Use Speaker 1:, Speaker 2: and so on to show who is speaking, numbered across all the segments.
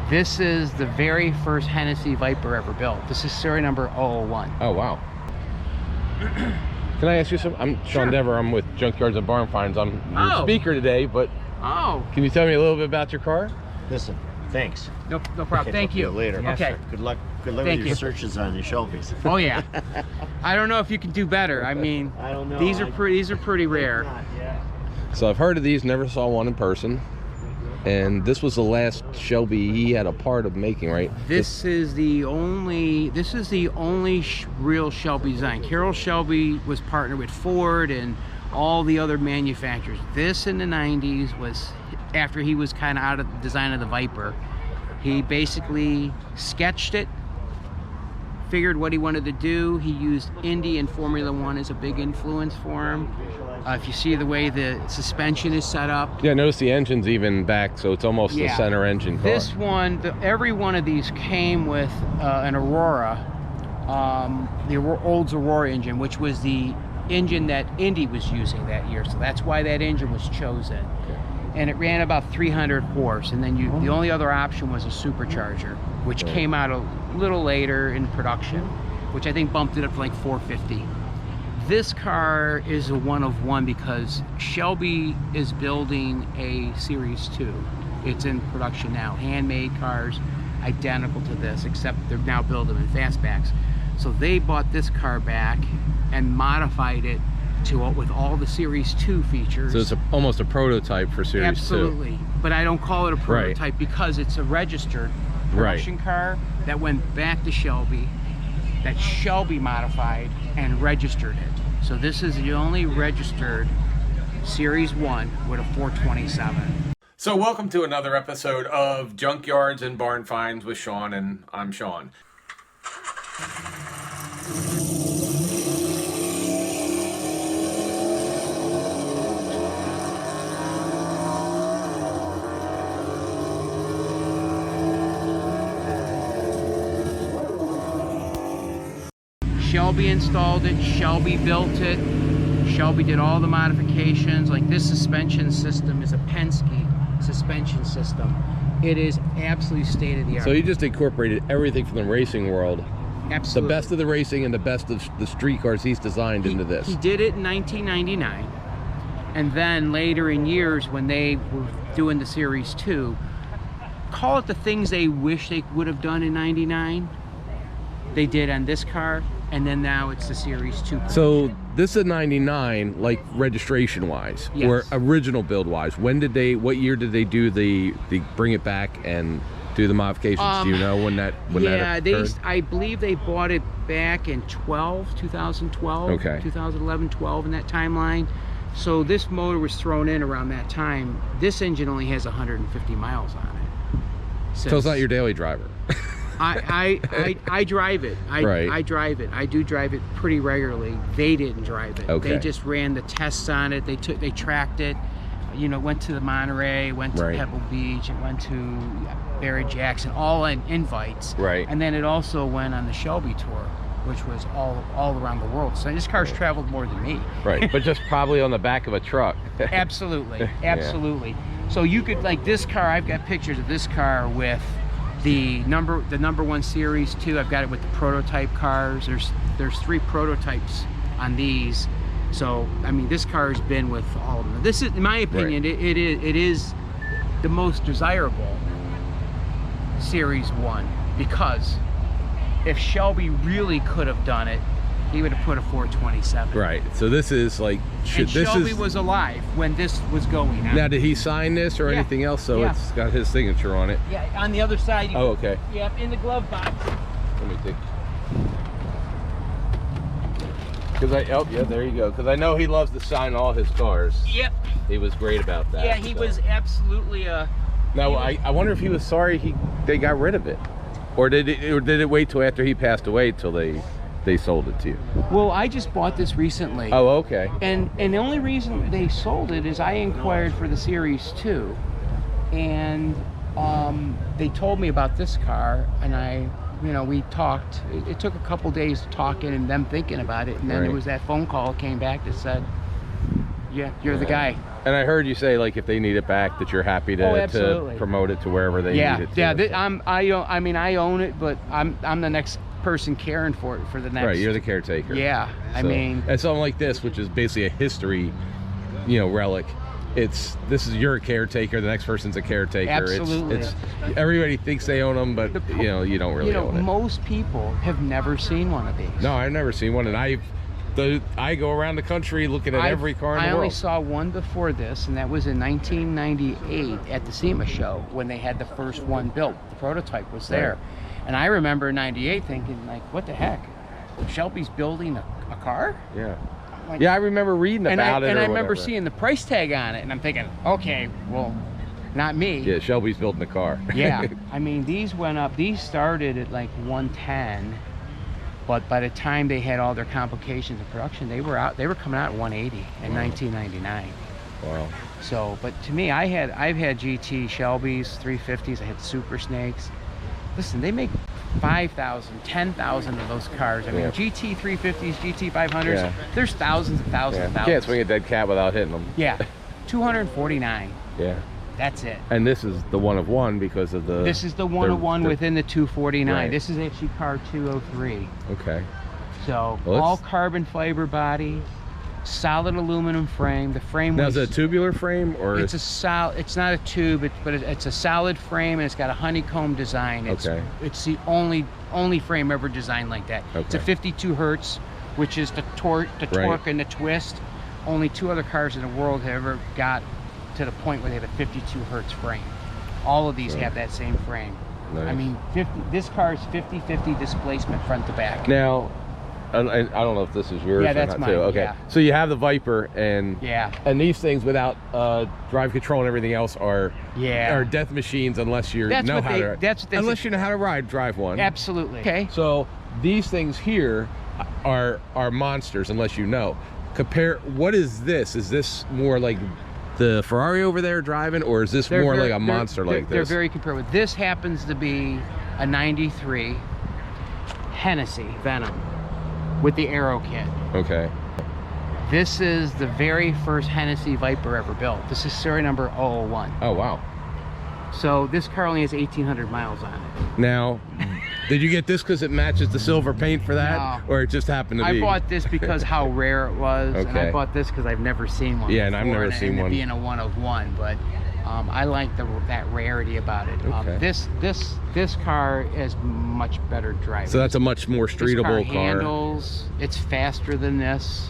Speaker 1: This is the very first Hennessey Viper ever built. This is serial number 001.
Speaker 2: Oh, wow. Can I ask you something? I'm Sean Dever. I'm with Junkyards and Barn Finds. I'm your speaker today, but can you tell me a little bit about your car?
Speaker 3: Listen, thanks.
Speaker 1: No problem. Thank you.
Speaker 3: Later.
Speaker 1: Yes, okay.
Speaker 3: Sir. Good luck. Good luck with your searches on your Shelbys.
Speaker 1: Oh yeah. I don't know if you can do better. I mean,
Speaker 3: I don't know.
Speaker 1: These are pretty rare.
Speaker 2: So I've heard of these, never saw one in person. And this was the last Shelby he had a part of making, right?
Speaker 1: This is the only real Shelby design. Carroll Shelby was partnered with Ford and all the other manufacturers. This in the 90s was after he was kind of out of the design of the Viper. He basically sketched it, figured what he wanted to do. He used Indy and Formula One as a big influence for him. If you see the way the suspension is set up.
Speaker 2: Yeah, notice the engine's even back, so it's almost the center engine car.
Speaker 1: This one, every one of these came with an Aurora, the old Aurora engine, which was the engine that Indy was using that year. So that's why that engine was chosen. Okay. And it ran about 300 horse, and then the only other option was a supercharger, which came out a little later in production, which I think bumped it up to like 450. This car is a one of one because Shelby is building a Series 2. It's in production now. Handmade cars, identical to this, except they're now building them in fastbacks. So they bought this car back and modified it to with all the Series 2 features.
Speaker 2: So it's almost a prototype for Series 2.
Speaker 1: Absolutely. But I don't call it a prototype because it's a registered production car that went back to Shelby, that Shelby modified and registered it. So this is the only registered Series 1 with a 427.
Speaker 2: So welcome to another episode of Junkyards and Barn Finds with Sean, and I'm Sean.
Speaker 1: Shelby installed it, Shelby built it, Shelby did all the modifications. Like this suspension system is a Penske suspension system. It is absolutely state of the art.
Speaker 2: So you just incorporated everything from the racing world.
Speaker 1: Absolutely.
Speaker 2: The best of the racing and the best of the street cars he's designed into this.
Speaker 1: He did it in 1999. And then later in years when they were doing the Series 2, call it the things they wish they would have done in 99, they did on this car. And then now it's the Series 2 production.
Speaker 2: So this is a 99, like registration wise, or original build wise. What year did they do the bring it back and do the modifications? Do you know when that occurred?
Speaker 1: I believe they bought it back in 2012.
Speaker 2: Okay.
Speaker 1: 2011, 12 in that timeline. So this motor was thrown in around that time. This engine only has 150 miles on it.
Speaker 2: So it's not your daily driver.
Speaker 1: I drive it. I drive it. I do drive it pretty regularly. They didn't drive it.
Speaker 2: Okay.
Speaker 1: They just ran the tests on it. They tracked it. You know, went to the Monterey, went to Pebble Beach, and went to Barry Jackson, all in invites.
Speaker 2: Right.
Speaker 1: And then it also went on the Shelby tour, which was all around the world. So this car's traveled more than me.
Speaker 2: Right. But just probably on the back of a truck.
Speaker 1: Absolutely. Absolutely. So you could, like this car, I've got pictures of this car with the number 1 Series 2. I've got it with the prototype cars. There's 3 prototypes on these. So I mean, this car has been with all of them. This is, in my opinion, it is the most desirable Series 1, because if Shelby really could have done it, he would have put a 427.
Speaker 2: Right. So this is like
Speaker 1: Shelby was alive when this was going on.
Speaker 2: Now, did he sign this or anything else? So it's got his signature on it.
Speaker 1: Yeah, on the other side.
Speaker 2: Okay.
Speaker 1: Yeah, in the glove box.
Speaker 2: Let me think. There you go. Because I know he loves to sign all his cars.
Speaker 1: Yep.
Speaker 2: He was great about that.
Speaker 1: Yeah, he was absolutely
Speaker 2: Now I wonder if he was sorry they got rid of it, or did it wait till after he passed away till they sold it to you?
Speaker 1: Well, I just bought this recently.
Speaker 2: Oh, okay.
Speaker 1: And the only reason they sold it is I inquired for the Series 2, and they told me about this car, and we talked. It took a couple days talking and them thinking about it, and then there was that phone call came back that said, you're the guy.
Speaker 2: And I heard you say, like, if they need it back, that you're happy to promote it to wherever they need it to.
Speaker 1: Yeah, I mean, I own it, but I'm the next person caring for it for the next.
Speaker 2: Right, you're the caretaker.
Speaker 1: Yeah, I mean,
Speaker 2: and something like this, which is basically a history, relic. You're a caretaker. The next person's a caretaker.
Speaker 1: Absolutely.
Speaker 2: It's everybody thinks they own them, but you don't really own it.
Speaker 1: Most people have never seen one of these.
Speaker 2: No, I've never seen one, and I go around the country looking at every car in the world.
Speaker 1: I only saw one before this, and that was in 1998 at the SEMA show when they had the first one built. The prototype was there. Right. And I remember in 98 thinking, like, what the heck? Shelby's building a car?
Speaker 2: Yeah. Like, yeah, I remember reading about it.
Speaker 1: And I remember seeing the price tag on it, and I'm thinking, okay, well, not me.
Speaker 2: Yeah, Shelby's building a car.
Speaker 1: Yeah. I mean, these went up. These started at like 110. But by the time they had all their complications of production, they were coming out at 180 in 1999.
Speaker 2: Wow.
Speaker 1: So, but to me, I've had GT Shelbys, 350s, I had Super Snakes. Listen, they make 5,000, 10,000 of those cars. I mean, GT 350s, GT 500s, there's thousands and thousands and thousands.
Speaker 2: You can't swing a dead cat without hitting them.
Speaker 1: Yeah, 249.
Speaker 2: Yeah.
Speaker 1: That's it.
Speaker 2: And this is the one of one because of the...
Speaker 1: This is the one of one within the 249.
Speaker 2: Right.
Speaker 1: This is actually car 203.
Speaker 2: Okay.
Speaker 1: So, all carbon fiber body, solid aluminum frame. The frame
Speaker 2: now, is it a tubular frame or...
Speaker 1: It's not a tube, but it's a solid frame, and it's got a honeycomb design. It's the only frame ever designed like that. Okay. It's a 52 hertz, which is the torque and the twist. Only 2 other cars in the world have ever got to the point where they have a 52 hertz frame. All of these have that same frame. Nice. I mean, this car is 50-50 displacement front to back.
Speaker 2: Now, I don't know if this is yours or
Speaker 1: that's
Speaker 2: not
Speaker 1: mine,
Speaker 2: too. Okay, so you have the Viper, and these things without drive control and everything else are death machines unless you know how to drive one.
Speaker 1: Absolutely. Okay.
Speaker 2: So these things here are monsters unless you know. What is this? Is this more like the Ferrari over there driving, or is this more like a monster like this?
Speaker 1: They're very comparable. This happens to be a 93 Hennessey Venom with the aero kit.
Speaker 2: Okay.
Speaker 1: This is the very first Hennessey Viper ever built. This is serial number 001.
Speaker 2: Oh, wow.
Speaker 1: So this car only has 1,800 miles on it.
Speaker 2: Now, did you get this because it matches the silver paint for that?
Speaker 1: No.
Speaker 2: Or it just happened to be?
Speaker 1: I bought this because how rare it was. And I bought this because I've never seen one.
Speaker 2: Yeah, and I've never seen one.
Speaker 1: Being a one of one, but I like that rarity about it.
Speaker 2: Okay.
Speaker 1: This car is much better driving.
Speaker 2: So that's a much more streetable car.
Speaker 1: Handles. It's faster than this.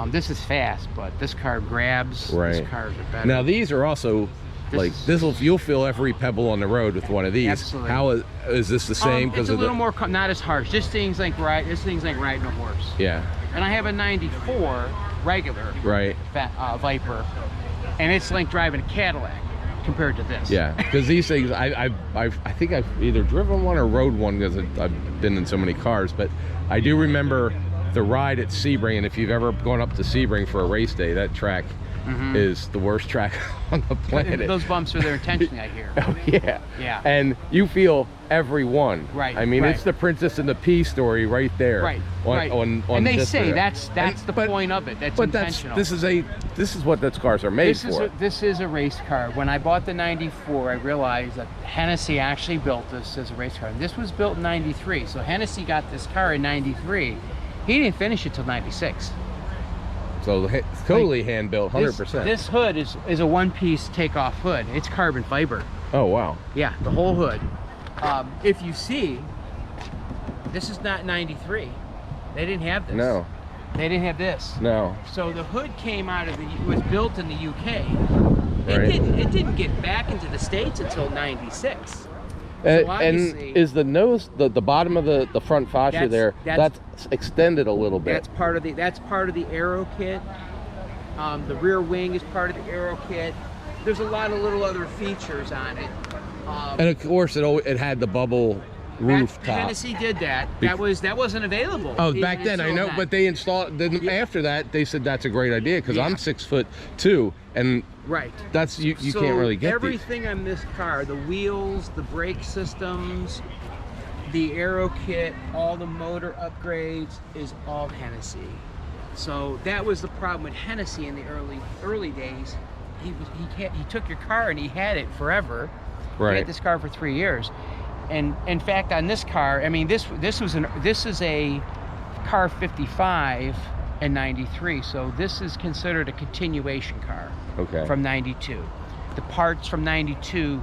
Speaker 1: This is fast, but this car grabs.
Speaker 2: Right.
Speaker 1: These cars are better.
Speaker 2: Now these are also you'll feel every pebble on the road with one of these.
Speaker 1: Absolutely.
Speaker 2: How is this the same?
Speaker 1: It's a little more not as harsh. This thing's like riding a horse.
Speaker 2: Yeah.
Speaker 1: And I have a 94 regular Viper, and it's like driving a Cadillac compared to this.
Speaker 2: Yeah, because these things, I think I've either driven one or rode one because I've been in so many cars, but I do remember the ride at Sebring, and if you've ever gone up to Sebring for a race day, that track is the worst track on the planet.
Speaker 1: Those bumps are there intentionally, I hear.
Speaker 2: Oh, yeah.
Speaker 1: Yeah.
Speaker 2: And you feel every one.
Speaker 1: Right.
Speaker 2: I mean, it's the Princess and the Pea story right there.
Speaker 1: Right.
Speaker 2: On
Speaker 1: and they say that's the point of it. That's intentional.
Speaker 2: This is what those cars are made for.
Speaker 1: This is a race car. When I bought the 94, I realized that Hennessey actually built this as a race car. And this was built in 93. So Hennessey got this car in 93. He didn't finish it till 96.
Speaker 2: So it's totally hand built, 100%.
Speaker 1: This hood is a one-piece takeoff hood. It's carbon fiber.
Speaker 2: Oh, wow.
Speaker 1: Yeah, the whole hood. If you see, this is not 93. They didn't have this.
Speaker 2: No.
Speaker 1: They didn't have this.
Speaker 2: No.
Speaker 1: So the hood came out of was built in the UK. It didn't get back into the States until 96.
Speaker 2: And is the nose, the bottom of the front fascia that's extended a little bit?
Speaker 1: That's part of the aero kit. The rear wing is part of the aero kit. There's a lot of little other features on it.
Speaker 2: And of course, it had the bubble roof top.
Speaker 1: Hennessey did that. That wasn't available.
Speaker 2: Oh, back then I know, but they installed. Then after that, they said that's a great idea because I'm 6'2", and that's you can't really get
Speaker 1: everything on this car: the wheels, the brake systems, the aero kit, all the motor upgrades is all Hennessey. So that was the problem with Hennessey in the early days. He took your car and he had it forever.
Speaker 2: Right.
Speaker 1: He had this car for 3 years, and in fact, on this car, I mean, this is a car 55 and 93, so this is considered a continuation car.
Speaker 2: Okay.
Speaker 1: From 92. The parts from 92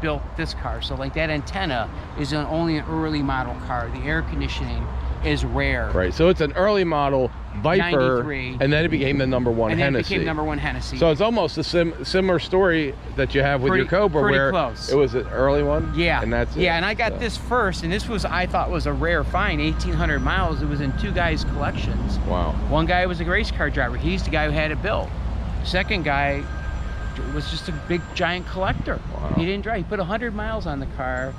Speaker 1: built this car, so like that antenna is only an early model car. The air conditioning is rare.
Speaker 2: Right. So it's an early model Viper,
Speaker 1: 93.
Speaker 2: and then it became the number one
Speaker 1: And then it
Speaker 2: Hennessey.
Speaker 1: became number one Hennessey.
Speaker 2: So it's almost a similar story that you have with your Cobra,
Speaker 1: pretty
Speaker 2: where
Speaker 1: close.
Speaker 2: it was an early one.
Speaker 1: Yeah.
Speaker 2: And that's it.
Speaker 1: Yeah, and I got this first, and this was, I thought, was a rare find. 1,800 miles. It was in two guys' collections.
Speaker 2: Wow.
Speaker 1: One guy was a race car driver. He's the guy who had it built. Second guy was just a big giant collector.
Speaker 2: Wow.
Speaker 1: He didn't drive. He put 100 miles on the car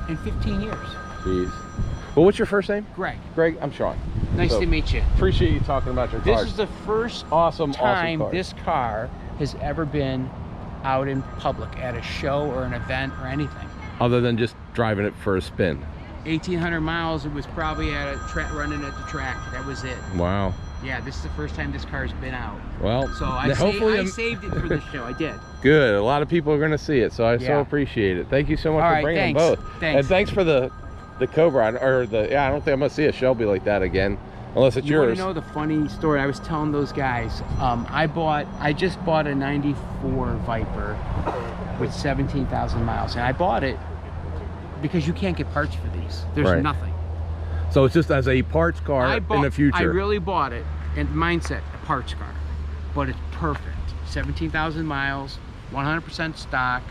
Speaker 1: in 15 years.
Speaker 2: Jeez. Well, what's your first name?
Speaker 1: Greg.
Speaker 2: Greg, I'm Sean.
Speaker 1: Nice
Speaker 2: So,
Speaker 1: to meet you.
Speaker 2: Appreciate you talking about your
Speaker 1: This
Speaker 2: cars.
Speaker 1: is the first
Speaker 2: awesome
Speaker 1: time
Speaker 2: cars.
Speaker 1: this car has ever been out in public at a show or an event or anything.
Speaker 2: Other than just driving it for a spin.
Speaker 1: 1,800 miles. It was probably at a track, running at the track. That was it.
Speaker 2: Wow.
Speaker 1: Yeah, this is the first time this car's been out.
Speaker 2: Well,
Speaker 1: So I
Speaker 2: hopefully
Speaker 1: saved it for this show. I did.
Speaker 2: Good. A lot of people are going to see it, so I so
Speaker 1: Yeah.
Speaker 2: appreciate it. Thank you so much
Speaker 1: All
Speaker 2: for
Speaker 1: right,
Speaker 2: bringing
Speaker 1: thanks.
Speaker 2: them both.
Speaker 1: Thanks.
Speaker 2: And thanks for the Cobra, or the, yeah, I don't think I'm going to see a Shelby like that again, unless it's
Speaker 1: You want
Speaker 2: yours.
Speaker 1: to know the funny story? I was telling those guys, I just bought a 94 Viper with 17,000 miles, and I bought it because you can't get parts for these. There's
Speaker 2: Right.
Speaker 1: nothing.
Speaker 2: So it's just as a parts car in the future.
Speaker 1: I really bought it, and mindset, a parts car, but it's perfect. 17,000 miles, 100% stock,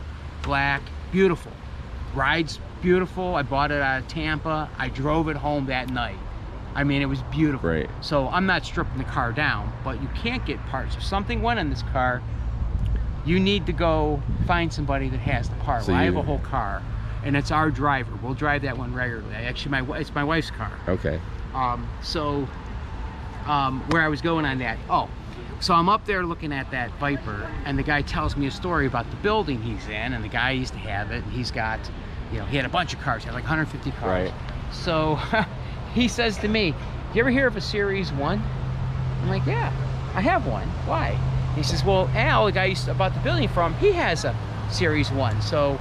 Speaker 1: black, beautiful. Rides beautiful. I bought it out of Tampa. I drove it home that night. I mean, it was beautiful.
Speaker 2: Right.
Speaker 1: So I'm not stripping the car down, but you can't get parts. If something went on this car, you need to go find somebody that has the part.
Speaker 2: So
Speaker 1: Well, I
Speaker 2: you-
Speaker 1: have a whole car, and it's our driver. We'll drive that one regularly. Actually, it's my wife's car.
Speaker 2: Okay.
Speaker 1: Where I was going on that. Oh, so I'm up there looking at that Viper, and the guy tells me a story about the building he's in, and the guy used to have it, and he's got, you know, he had a bunch of cars, he had like 150 cars.
Speaker 2: Right.
Speaker 1: So he says to me, "You ever hear of a Series 1? I'm like, "Yeah, I have one. Why?" He says, "Well, Al, the guy you bought the building from, he has a Series 1. So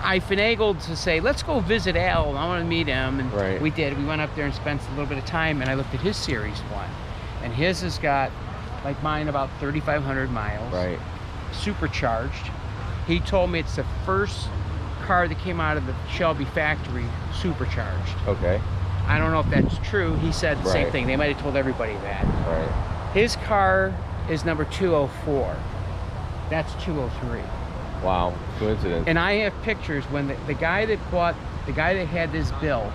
Speaker 1: I finagled to say, let's go visit Al. I want to meet him. And
Speaker 2: Right.
Speaker 1: we did. We went up there and spent a little bit of time, and I looked at his Series 1. And his has got, like mine, about 3,500 miles.
Speaker 2: Right.
Speaker 1: Supercharged. He told me it's the first car that came out of the Shelby factory supercharged.
Speaker 2: Okay.
Speaker 1: I don't know if that's true. He said the same
Speaker 2: Right.
Speaker 1: thing. They might have told everybody that.
Speaker 2: Right.
Speaker 1: His car is number 204. That's 203.
Speaker 2: Wow. Coincidence.
Speaker 1: And I have pictures when the guy that had this built,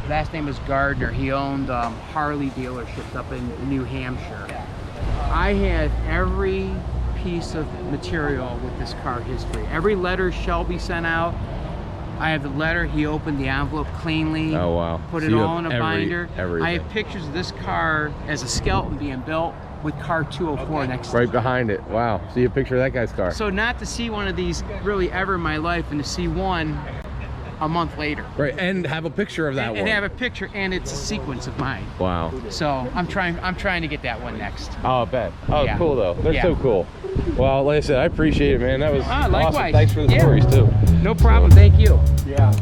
Speaker 1: last name was Gardner. He owned Harley dealerships up in New Hampshire. I had every piece of material with this car history. Every letter Shelby sent out, I have the letter. He opened the envelope cleanly.
Speaker 2: Oh, wow.
Speaker 1: Put
Speaker 2: So
Speaker 1: it
Speaker 2: you
Speaker 1: all
Speaker 2: have
Speaker 1: in a binder.
Speaker 2: everything.
Speaker 1: I have pictures of this car as a skeleton being built with car 204 next to it.
Speaker 2: Right behind it. Wow. See a picture of that guy's car.
Speaker 1: So not to see one of these really ever in my life, and to see one a month later.
Speaker 2: Right. And have a picture of that one.
Speaker 1: And have a picture, and it's a sequence of mine.
Speaker 2: Wow.
Speaker 1: So I'm trying to get that one next.
Speaker 2: Oh, I bet. Oh,
Speaker 1: Yeah.
Speaker 2: cool though. They're
Speaker 1: Yeah.
Speaker 2: so cool. Well, like I said, I appreciate it, man. That was awesome.
Speaker 1: Likewise.
Speaker 2: Thanks for the
Speaker 1: Yeah.
Speaker 2: stories too.
Speaker 1: No problem. Thank you.
Speaker 2: Yeah.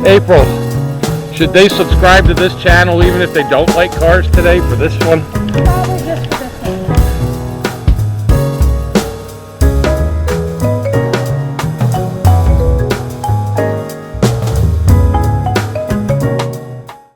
Speaker 2: April, should they subscribe to this channel even if they don't like cars today for this one?